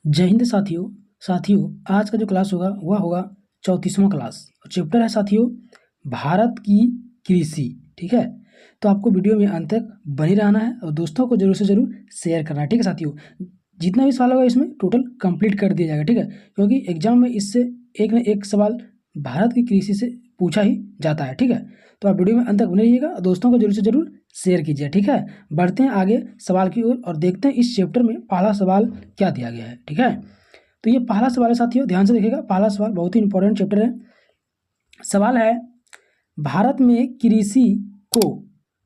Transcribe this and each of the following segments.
जय हिंद साथियों। आज का जो क्लास होगा वह होगा 34वां क्लास और चैप्टर है साथियों भारत की कृषि। ठीक है, तो आपको वीडियो में अंत तक बने रहना है और दोस्तों को जरूर से जरूर शेयर करना है। ठीक है साथियों, जितना भी सवाल होगा इसमें टोटल कंप्लीट कर दिया जाएगा। ठीक है, क्योंकि एग्जाम में इससे एक न एक सवाल भारत की कृषि से पूछा ही जाता है। ठीक है, तो आप वीडियो में अंत तक बने रहिएगा और दोस्तों को जरूर से जरूर शेयर कीजिए। ठीक है, बढ़ते हैं आगे सवाल की ओर और देखते हैं इस चैप्टर में पहला सवाल क्या दिया गया है। ठीक है, तो ये पहला सवाल है साथियों, ध्यान से देखिएगा। पहला सवाल बहुत ही इंपॉर्टेंट चैप्टर है। सवाल है, भारत में कृषि को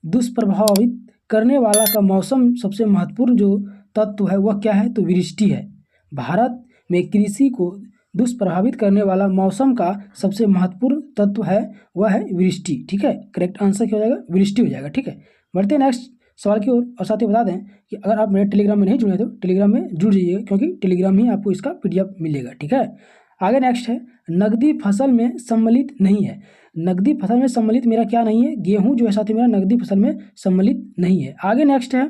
दुष्प्रभावित करने वाला का मौसम सबसे महत्वपूर्ण जो तत्व है वह क्या है? तो वृष्टि है। भारत में कृषि को दुष्प्रभावित करने वाला मौसम का सबसे महत्वपूर्ण तत्व है वह है वृष्टि। ठीक है, करेक्ट आंसर क्या हो जाएगा? वृष्टि हो जाएगा। ठीक है, बढ़ते हैं नेक्स्ट सवाल की ओर और साथ ही बता दें कि अगर आप मेरे टेलीग्राम में नहीं जुड़े तो टेलीग्राम में जुड़ जाइएगा, क्योंकि टेलीग्राम में आपको इसका पीडीएफ मिलेगा। ठीक है, आगे नेक्स्ट है, नकदी फसल में सम्मिलित नहीं है। नकदी फसल में सम्मिलित मेरा क्या नहीं है? गेहूं जो है साथी मेरा नकदी फसल में सम्मिलित नहीं है। आगे नेक्स्ट है,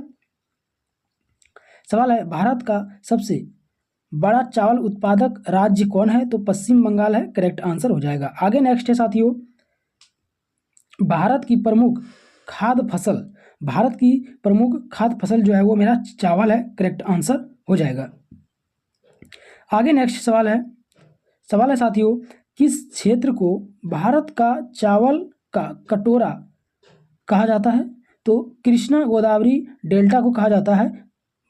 सवाल है, भारत का सबसे बड़ा चावल उत्पादक राज्य कौन है? तो पश्चिम बंगाल है, करेक्ट आंसर हो जाएगा। आगे नेक्स्ट है साथियों, भारत की प्रमुख खाद्य फसल, भारत की प्रमुख खाद्य फसल जो है वो मेरा चावल है, करेक्ट आंसर हो जाएगा। आगे नेक्स्ट सवाल है साथियों, किस क्षेत्र को भारत का चावल का कटोरा कहा जाता है? तो कृष्णा गोदावरी डेल्टा को कहा जाता है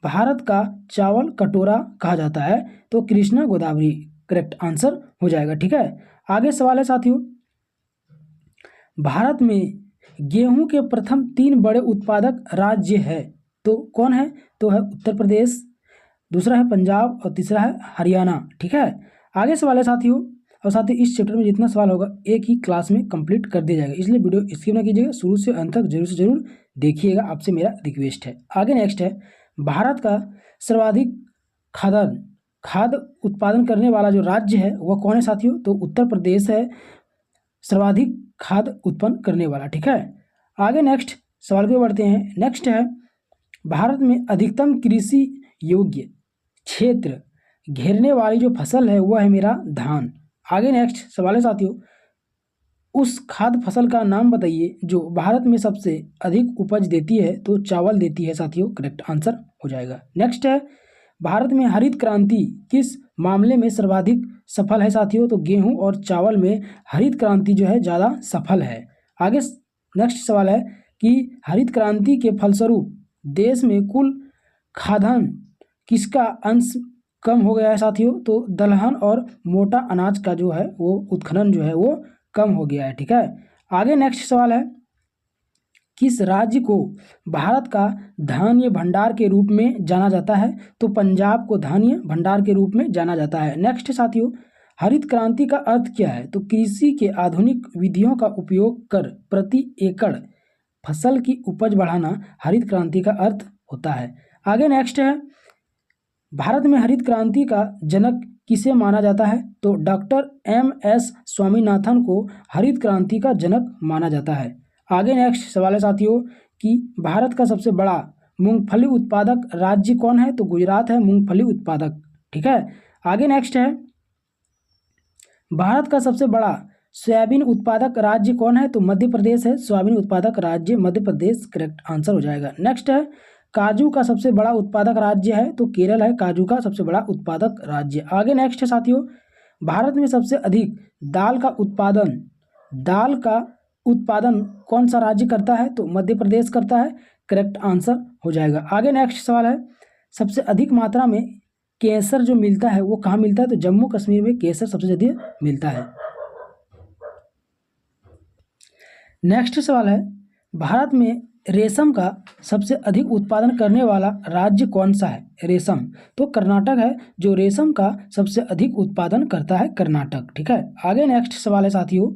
भारत का चावल कटोरा कहा जाता है, तो कृष्णा गोदावरी करेक्ट आंसर हो जाएगा। ठीक है, आगे सवाल है साथियों, भारत में गेहूं के प्रथम 3 बड़े उत्पादक राज्य है, तो कौन है? तो है उत्तर प्रदेश, दूसरा है पंजाब और तीसरा है हरियाणा। ठीक है, आगे सवाल है साथियों, और साथ ही इस चैप्टर में जितना सवाल होगा एक ही क्लास में कंप्लीट कर दिया जाएगा, इसलिए वीडियो स्किप ना कीजिएगा, शुरू से अंत तक जरूर से जरूर देखिएगा, आपसे मेरा रिक्वेस्ट है। आगे नेक्स्ट है, भारत का सर्वाधिक खाद्य उत्पादन करने वाला जो राज्य है वह कौन है साथियों? तो उत्तर प्रदेश है सर्वाधिक खाद्य उत्पन्न करने वाला। ठीक है, आगे नेक्स्ट सवाल को बढ़ते हैं। नेक्स्ट है, भारत में अधिकतम कृषि योग्य क्षेत्र घेरने वाली जो फसल है वह है मेरा धान। आगे नेक्स्ट सवाल है साथियों, उस खाद्य फसल का नाम बताइए जो भारत में सबसे अधिक उपज देती है, तो चावल देती है साथियों, करेक्ट आंसर हो जाएगा। नेक्स्ट है, भारत में हरित क्रांति किस मामले में सर्वाधिक सफल है साथियों? तो गेहूं और चावल में हरित क्रांति जो है ज़्यादा सफल है। आगे नेक्स्ट सवाल है कि हरित क्रांति के फलस्वरूप देश में कुल खाद्यान्न किसका अंश कम हो गया है साथियों? तो दलहन और मोटा अनाज का जो है वो उत्खनन जो है वो कम हो गया है। ठीक है, आगे नेक्स्ट सवाल है, किस राज्य को भारत का धान्य भंडार के रूप में जाना जाता है? तो पंजाब को धान्य भंडार के रूप में जाना जाता है। नेक्स्ट साथियों, हरित क्रांति का अर्थ क्या है? तो कृषि के आधुनिक विधियों का उपयोग कर प्रति एकड़ फसल की उपज बढ़ाना हरित क्रांति का अर्थ होता है। आगे नेक्स्ट है, भारत में हरित क्रांति का जनक किसे माना जाता है? तो डॉक्टर MS स्वामीनाथन को हरित क्रांति का जनक माना जाता है। आगे नेक्स्ट सवाल है साथियों कि भारत का सबसे बड़ा मूंगफली उत्पादक राज्य कौन है? तो गुजरात है मूंगफली उत्पादक। ठीक है, आगे नेक्स्ट है, भारत का सबसे बड़ा सोयाबीन उत्पादक राज्य कौन है? तो मध्य प्रदेश है सोयाबीन उत्पादक राज्य, मध्य प्रदेश करेक्ट आंसर हो जाएगा। नेक्स्ट है, काजू का सबसे बड़ा उत्पादक राज्य है? तो केरल है काजू का सबसे बड़ा उत्पादक राज्य। आगे नेक्स्ट है साथियों, भारत में सबसे अधिक दाल का उत्पादन कौन सा राज्य करता है? तो मध्य प्रदेश करता है, करेक्ट आंसर हो जाएगा। आगे नेक्स्ट सवाल है, सबसे अधिक मात्रा में केसर जो मिलता है वो कहाँ मिलता है? तो जम्मू कश्मीर में केसर सबसे ज़्यादा मिलता है। नेक्स्ट सवाल है, भारत में रेशम का सबसे अधिक उत्पादन करने वाला राज्य कौन सा है? रेशम, तो कर्नाटक है जो रेशम का सबसे अधिक उत्पादन करता है, कर्नाटक। ठीक है, आगे नेक्स्ट सवाल है साथियों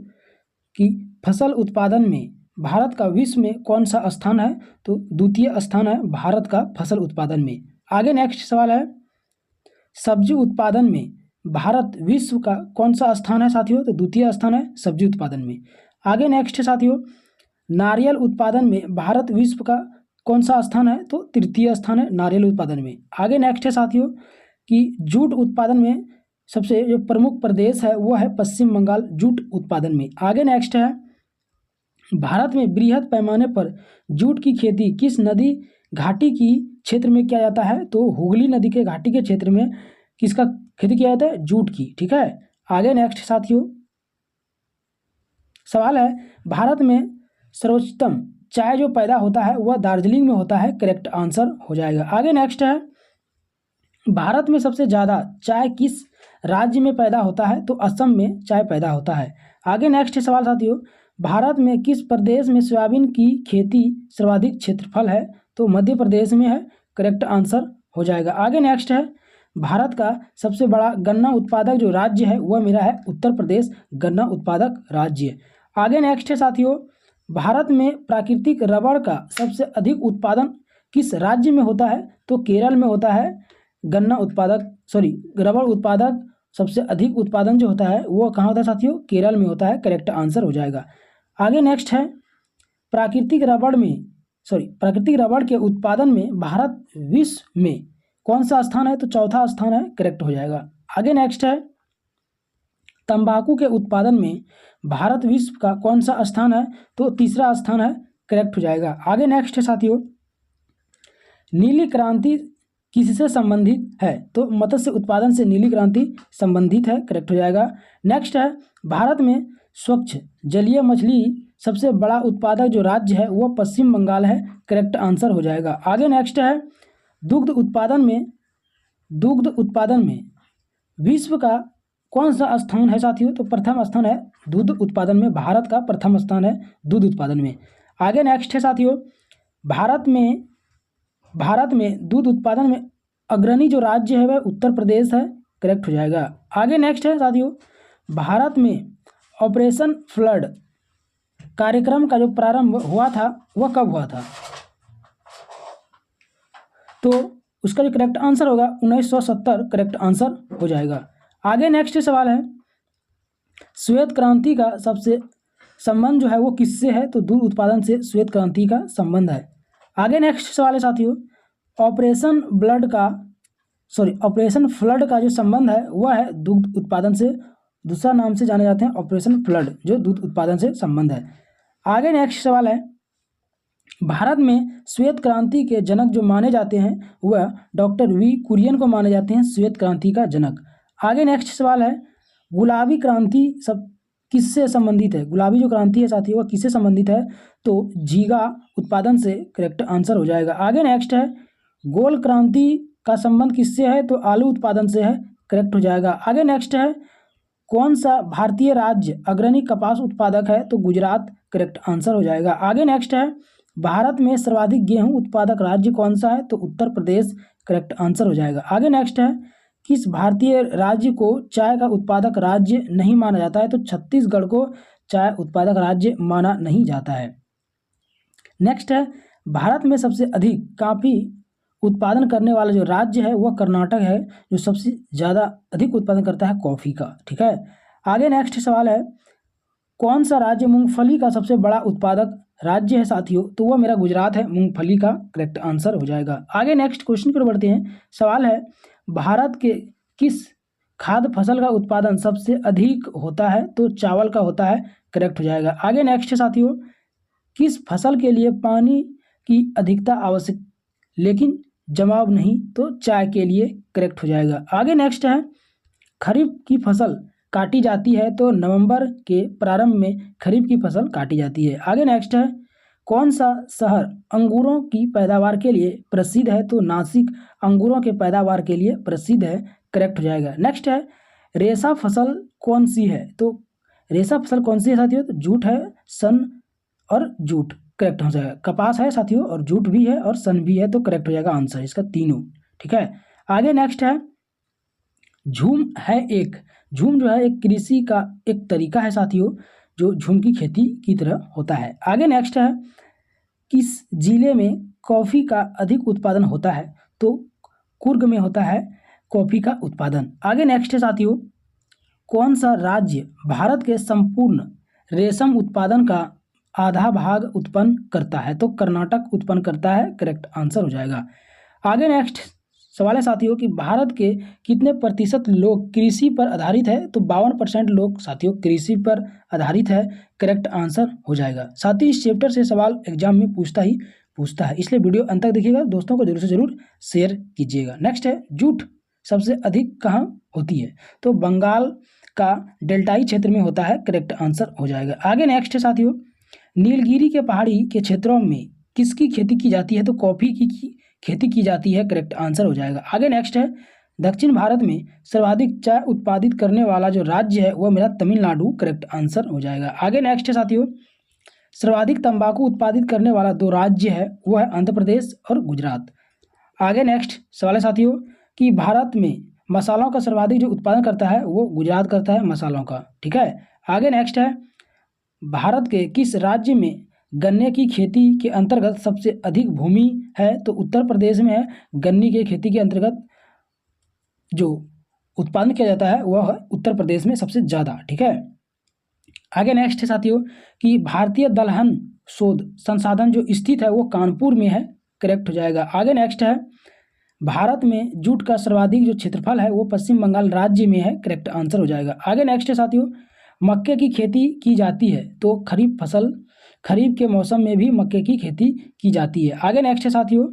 कि फसल उत्पादन में भारत का विश्व में कौन सा स्थान है? तो द्वितीय स्थान है भारत का फसल उत्पादन में। आगे नेक्स्ट सवाल है, सब्जी उत्पादन में भारत विश्व का कौन सा स्थान है साथियों? तो द्वितीय स्थान है सब्जी उत्पादन में। आगे नेक्स्ट साथियों, नारियल उत्पादन में भारत विश्व का कौन सा स्थान है? तो तृतीय स्थान है नारियल उत्पादन में। आगे नेक्स्ट है साथियों, कि जूट उत्पादन में सबसे जो प्रमुख प्रदेश है वो है पश्चिम बंगाल जूट उत्पादन में। आगे नेक्स्ट है, भारत में बृहद पैमाने पर जूट की खेती किस नदी घाटी की क्षेत्र में किया जाता है? तो हुगली नदी के घाटी के क्षेत्र में किसका खेती किया जाता है? जूट की। ठीक है, आगे नेक्स्ट साथियों सवाल है, भारत में सर्वोत्तम चाय जो पैदा होता है वह दार्जिलिंग में होता है। करेक्ट आंसर हो जाएगा। आगे नेक्स्ट है, भारत में सबसे ज़्यादा चाय किस राज्य में पैदा होता है? तो असम में चाय पैदा होता है। आगे नेक्स्ट सवाल साथियों, भारत में किस प्रदेश में सोयाबीन की खेती सर्वाधिक क्षेत्रफल है? तो मध्य प्रदेश में है। करेक्ट आंसर हो जाएगा। आगे नेक्स्ट है, भारत का सबसे बड़ा गन्ना उत्पादक जो राज्य है वह मेरा है उत्तर प्रदेश, गन्ना उत्पादक राज्य। आगे नेक्स्ट है साथियों, भारत में प्राकृतिक रबड़ का सबसे अधिक उत्पादन किस राज्य में होता है? तो केरल में होता है। गन्ना उत्पादक रबड़ उत्पादक सबसे अधिक उत्पादन जो होता है वो कहाँ होता है साथियों? केरल में होता है। करेक्ट आंसर हो जाएगा। आगे नेक्स्ट है, प्राकृतिक रबड़ के उत्पादन में भारत विश्व में कौन सा स्थान है? तो चौथा स्थान है। करेक्ट हो जाएगा। आगे नेक्स्ट है, तंबाकू के उत्पादन में भारत विश्व का कौन सा स्थान है? तो तीसरा स्थान है। करेक्ट हो जाएगा। आगे नेक्स्ट है साथियों, नीली क्रांति किससे संबंधित है? तो मत्स्य उत्पादन से नीली क्रांति संबंधित है। करेक्ट हो जाएगा। नेक्स्ट है, भारत में स्वच्छ जलीय मछली सबसे बड़ा उत्पादक जो राज्य है वो पश्चिम बंगाल है। करेक्ट आंसर हो जाएगा। आगे नेक्स्ट है, दुग्ध उत्पादन में विश्व का कौन सा स्थान है साथियों? तो प्रथम स्थान है दूध उत्पादन में, भारत का प्रथम स्थान है दूध उत्पादन में। आगे नेक्स्ट है साथियों, भारत में दूध उत्पादन में अग्रणी जो राज्य है वह उत्तर प्रदेश है। करेक्ट हो जाएगा। आगे नेक्स्ट है साथियों, भारत में ऑपरेशन फ्लड कार्यक्रम का जो प्रारंभ हुआ था वह कब हुआ था? तो उसका जो करेक्ट आंसर होगा 1970। करेक्ट आंसर हो जाएगा। आगे नेक्स्ट सवाल है, श्वेत क्रांति का सबसे संबंध जो है वो किससे है? तो दूध उत्पादन से श्वेत क्रांति का संबंध है। आगे नेक्स्ट सवाल है साथियों, ऑपरेशन फ्लड का जो संबंध है वह है दूध उत्पादन से, दूसरा नाम से जाने जाते हैं ऑपरेशन फ्लड, जो दूध उत्पादन से संबंध है। आगे नेक्स्ट सवाल है, भारत में श्वेत क्रांति के जनक जो माने जाते हैं वह डॉक्टर वी कुरियन को माने जाते हैं श्वेत क्रांति का जनक। आगे नेक्स्ट सवाल है, गुलाबी क्रांति किससे संबंधित है? गुलाबी जो क्रांति है साथियों वह किससे संबंधित है? तो झींगा उत्पादन से। करेक्ट आंसर हो जाएगा। आगे नेक्स्ट है, गोल क्रांति का संबंध किससे है? तो आलू उत्पादन से है। करेक्ट हो जाएगा। आगे नेक्स्ट है, कौन सा भारतीय राज्य अग्रणी कपास उत्पादक है? तो गुजरात। करेक्ट आंसर हो जाएगा। आगे नेक्स्ट है, भारत में सर्वाधिक गेहूं उत्पादक राज्य कौन सा है? तो उत्तर प्रदेश। करेक्ट आंसर हो जाएगा। आगे नेक्स्ट है, किस भारतीय राज्य को चाय का उत्पादक राज्य नहीं माना जाता है? तो छत्तीसगढ़ को चाय उत्पादक राज्य माना नहीं जाता है। नेक्स्ट है, भारत में सबसे अधिक कॉफी उत्पादन करने वाला जो राज्य है वह कर्नाटक है, जो सबसे ज़्यादा अधिक उत्पादन करता है कॉफ़ी का। ठीक है। आगे नेक्स्ट सवाल है, कौन सा राज्य मूंगफली का सबसे बड़ा उत्पादक राज्य है साथियों? तो वह मेरा गुजरात है मूंगफली का। करेक्ट आंसर हो जाएगा। आगे नेक्स्ट क्वेश्चन पर बढ़ते हैं। सवाल है, भारत के किस खाद्य फसल का उत्पादन सबसे अधिक होता है? तो चावल का होता है। करेक्ट हो जाएगा। आगे नेक्स्ट साथियों, किस फसल के लिए पानी की अधिकता आवश्यक लेकिन जमाव नहीं? तो चाय के लिए। करेक्ट हो जाएगा। आगे नेक्स्ट है, खरीफ की फसल काटी जाती है तो नवंबर के प्रारंभ में खरीफ की फसल काटी जाती है। आगे नेक्स्ट है, कौन सा शहर अंगूरों की पैदावार के लिए प्रसिद्ध है? तो नासिक अंगूरों के पैदावार के लिए प्रसिद्ध है। करेक्ट हो जाएगा। नेक्स्ट है, रेशा फसल कौन सी है? तो रेशा फसल कौन सी है साथियों? तो जूट है, सन और जूट। करेक्ट हो जाएगा। कपास है साथियों और जूट भी है और सन भी है, तो करेक्ट हो जाएगा आंसर इसका तीनों। ठीक है। आगे नेक्स्ट है, झूम जो है एक कृषि का एक तरीका है साथियों, जो झूम की खेती की तरह होता है। आगे नेक्स्ट है, किस जिले में कॉफ़ी का अधिक उत्पादन होता है? तो कुर्ग में होता है कॉफ़ी का उत्पादन। आगे नेक्स्ट है साथियों, कौन सा राज्य भारत के संपूर्ण रेशम उत्पादन का आधा भाग उत्पन्न करता है? तो कर्नाटक उत्पन्न करता है। करेक्ट आंसर हो जाएगा। आगे नेक्स्ट सवाल है साथियों कि भारत के कितने प्रतिशत लोग कृषि पर आधारित है, तो 52% लोग साथियों कृषि पर आधारित है, करेक्ट आंसर हो जाएगा। साथियों इस चैप्टर से सवाल एग्जाम में पूछता है, इसलिए वीडियो अंत तक देखिएगा, दोस्तों को जरूर से जरूर शेयर कीजिएगा। नेक्स्ट है जूट सबसे अधिक कहाँ होती है, तो बंगाल का डेल्टाई क्षेत्र में होता है, करेक्ट आंसर हो जाएगा। आगे नेक्स्ट है साथियों, नीलगिरी के पहाड़ी के क्षेत्रों में किसकी खेती की जाती है, तो कॉफी की खेती की जाती है, करेक्ट आंसर हो जाएगा। आगे नेक्स्ट है, दक्षिण भारत में सर्वाधिक चाय उत्पादित करने वाला जो राज्य है वह मेरा तमिलनाडु, करेक्ट आंसर हो जाएगा। आगे नेक्स्ट है साथियों, सर्वाधिक तंबाकू उत्पादित करने वाला 2 राज्य है वह है आंध्र प्रदेश और गुजरात। आगे नेक्स्ट सवाल है साथियों कि भारत में मसालों का सर्वाधिक जो उत्पादन करता है वो गुजरात करता है मसालों का, ठीक है। आगे नेक्स्ट है, भारत के किस राज्य में गन्ने की खेती के अंतर्गत सबसे अधिक भूमि है, तो उत्तर प्रदेश में है गन्ने की खेती के अंतर्गत जो उत्पादन किया जाता है वह उत्तर प्रदेश में सबसे ज़्यादा, ठीक है। आगे नेक्स्ट है साथियों कि भारतीय दलहन शोध संसाधन जो स्थित है वो कानपुर में है, करेक्ट हो जाएगा। आगे नेक्स्ट है, भारत में जूट का सर्वाधिक जो क्षेत्रफल है वो पश्चिम बंगाल राज्य में है, करेक्ट आंसर हो जाएगा। आगे नेक्स्ट है साथियों, मक्के की खेती की जाती है, तो खरीफ के मौसम में भी मक्के की खेती की जाती है। आगे नेक्स्ट है साथियों,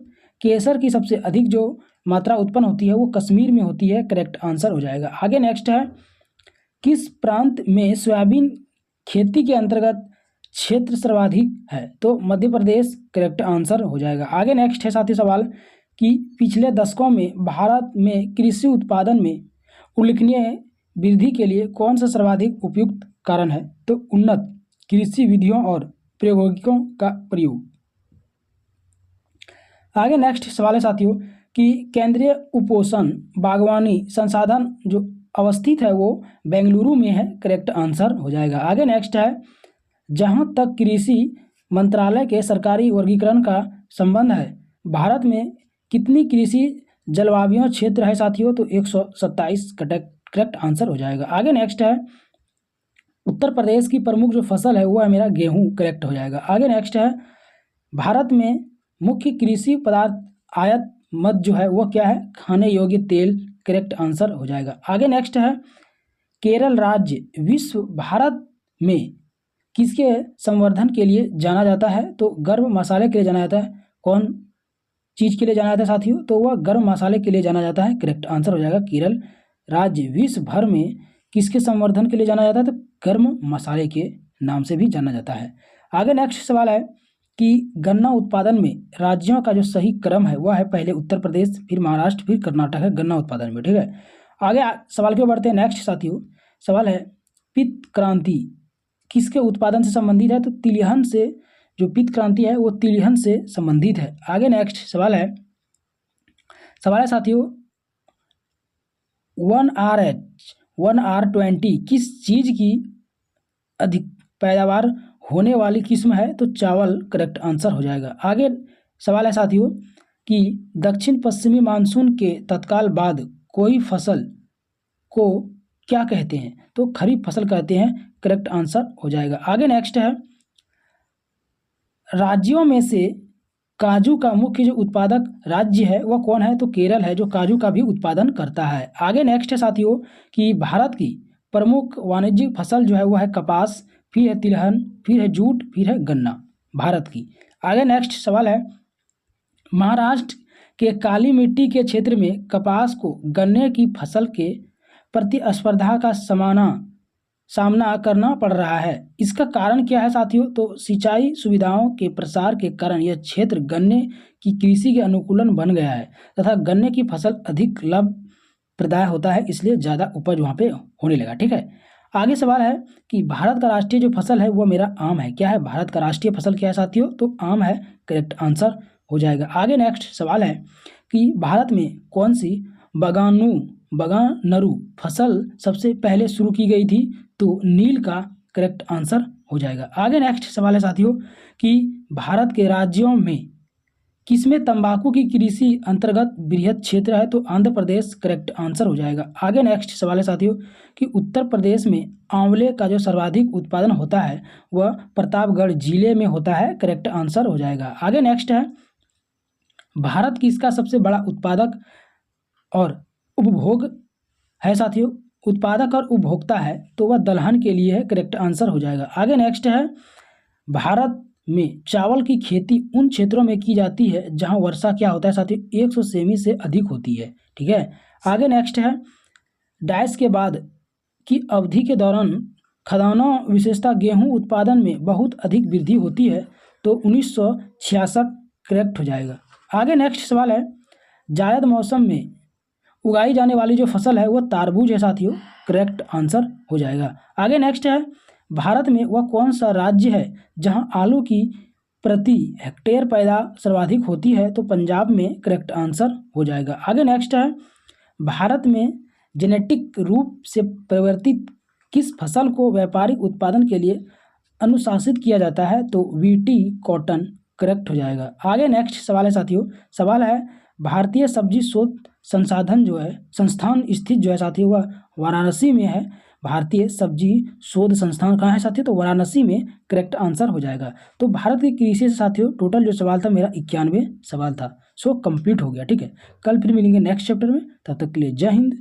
केसर की सबसे अधिक जो मात्रा उत्पन्न होती है वो कश्मीर में होती है, करेक्ट आंसर हो जाएगा। आगे नेक्स्ट है, किस प्रांत में सोयाबीन खेती के अंतर्गत क्षेत्र सर्वाधिक है, तो मध्य प्रदेश, करेक्ट आंसर हो जाएगा। आगे नेक्स्ट है साथी सवाल कि पिछले दशकों में भारत में कृषि उत्पादन में उल्लेखनीय वृद्धि के लिए कौन सा सर्वाधिक उपयुक्त कारण है, तो उन्नत कृषि विधियों और प्रौद्योगिकियों का प्रयोग। आगे नेक्स्ट सवाल है साथियों कि केंद्रीय उपोषण बागवानी संसाधन जो अवस्थित है वो बेंगलुरु में है, करेक्ट आंसर हो जाएगा। आगे नेक्स्ट है, जहां तक कृषि मंत्रालय के सरकारी वर्गीकरण का संबंध है भारत में कितनी कृषि जलवायु क्षेत्र है साथियों, तो 127, करेक्ट आंसर हो जाएगा। आगे नेक्स्ट है, उत्तर प्रदेश की प्रमुख जो फसल है वो है मेरा गेहूं, करेक्ट हो जाएगा। आगे नेक्स्ट है, भारत में मुख्य कृषि पदार्थ आयात मद जो है वो क्या है, खाने योग्य तेल, करेक्ट आंसर हो जाएगा। आगे नेक्स्ट है, केरल राज्य विश्व भारत में किसके संवर्धन के लिए जाना जाता है, तो गर्म मसाले के लिए जाना जाता है। कौन चीज़ के लिए जाना जाता है साथियों, तो वह गर्म मसाले के लिए जाना जाता है, करेक्ट आंसर हो जाएगा। केरल राज्य विश्व भर में किसके संवर्धन के लिए जाना जाता है, तो गर्म मसाले के नाम से भी जाना जाता है। आगे नेक्स्ट सवाल है कि गन्ना उत्पादन में राज्यों का जो सही क्रम है वह है पहले उत्तर प्रदेश, फिर महाराष्ट्र, फिर कर्नाटक है गन्ना उत्पादन में, ठीक है। आगे सवाल के बढ़ते हैं। नेक्स्ट साथियों सवाल है, पीत क्रांति किसके उत्पादन से संबंधित है, तो तिलहन से, जो पीत क्रांति है वो तिलहन से संबंधित है। आगे नेक्स्ट सवाल है साथियों, 1R20 किस चीज़ की अधिक पैदावार होने वाली किस्म है, तो चावल, करेक्ट आंसर हो जाएगा। आगे सवाल है साथियों कि दक्षिण पश्चिमी मानसून के तत्काल बाद कोई फसल को क्या कहते हैं, तो खरीफ फसल कहते हैं, करेक्ट आंसर हो जाएगा। आगे नेक्स्ट है, राज्यों में से काजू का मुख्य जो उत्पादक राज्य है वह कौन है, तो केरल है जो काजू का भी उत्पादन करता है। आगे नेक्स्ट है साथियों कि भारत की प्रमुख वाणिज्यिक फसल जो है वह है कपास, फिर है तिलहन, फिर है जूट, फिर है गन्ना भारत की। आगे नेक्स्ट सवाल है, महाराष्ट्र के काली मिट्टी के क्षेत्र में कपास को गन्ने की फसल के प्रतिस्पर्धा का सामना करना पड़ रहा है, इसका कारण क्या है साथियों, तो सिंचाई सुविधाओं के प्रसार के कारण यह क्षेत्र गन्ने की कृषि के अनुकूलन बन गया है तथा गन्ने की फसल अधिक लाभप्रदायक होता है, इसलिए ज़्यादा उपज वहाँ पे होने लगा, ठीक है। आगे सवाल है कि भारत का राष्ट्रीय जो फसल है वो मेरा आम है। क्या है भारत का राष्ट्रीय फसल, क्या है साथियों, तो आम है, करेक्ट आंसर हो जाएगा। आगे नेक्स्ट सवाल है कि भारत में कौन सी बगानरू फसल सबसे पहले शुरू की गई थी, तो नील का, करेक्ट आंसर हो जाएगा। आगे नेक्स्ट सवाल है साथियों कि भारत के राज्यों में किसमें तंबाकू की कृषि अंतर्गत बृहद क्षेत्र है, तो आंध्र प्रदेश, करेक्ट आंसर हो जाएगा। आगे नेक्स्ट सवाल है साथियों कि उत्तर प्रदेश में आंवले का जो सर्वाधिक उत्पादन होता है वह प्रतापगढ़ जिले में होता है, करेक्ट आंसर हो जाएगा। आगे नेक्स्ट है, भारत की इसका सबसे बड़ा उत्पादक और उपभोग है साथियों, उत्पादक और उपभोक्ता है तो वह दलहन के लिए है, करेक्ट आंसर हो जाएगा। आगे नेक्स्ट है, भारत में चावल की खेती उन क्षेत्रों में की जाती है जहां वर्षा क्या होता है साथियों, 100 सेमी से अधिक होती है। ठीक है, आगे नेक्स्ट है, डैश के बाद की अवधि के दौरान खदानों विशेषता गेहूं उत्पादन में बहुत अधिक वृद्धि होती है तो 1966 करेक्ट हो जाएगा। आगे नेक्स्ट सवाल है, जायद मौसम में उगाई जाने वाली जो फसल है वह तारबूज है साथियों, करेक्ट आंसर हो जाएगा। आगे नेक्स्ट है, भारत में वह कौन सा राज्य है जहां आलू की प्रति हेक्टेयर पैदा सर्वाधिक होती है तो पंजाब में, करेक्ट आंसर हो जाएगा। आगे नेक्स्ट है, भारत में जेनेटिक रूप से परिवर्तित किस फसल को व्यापारिक उत्पादन के लिए अनुशासित किया जाता है तो वीटी कॉटन, करेक्ट हो जाएगा। आगे नेक्स्ट सवाल है साथियों, सवाल है, भारतीय सब्जी शोध संसाधन जो है संस्थान स्थित जो है साथियों वह वाराणसी में है। भारतीय सब्जी शोध संस्थान कहाँ है साथियों, तो वाराणसी में, करेक्ट आंसर हो जाएगा। तो भारत की कृषि से साथियों टोटल जो सवाल था मेरा 91 सवाल था। सो कंप्लीट हो गया। ठीक है, कल फिर मिलेंगे नेक्स्ट चैप्टर में, तब तक के लिए जय हिंद।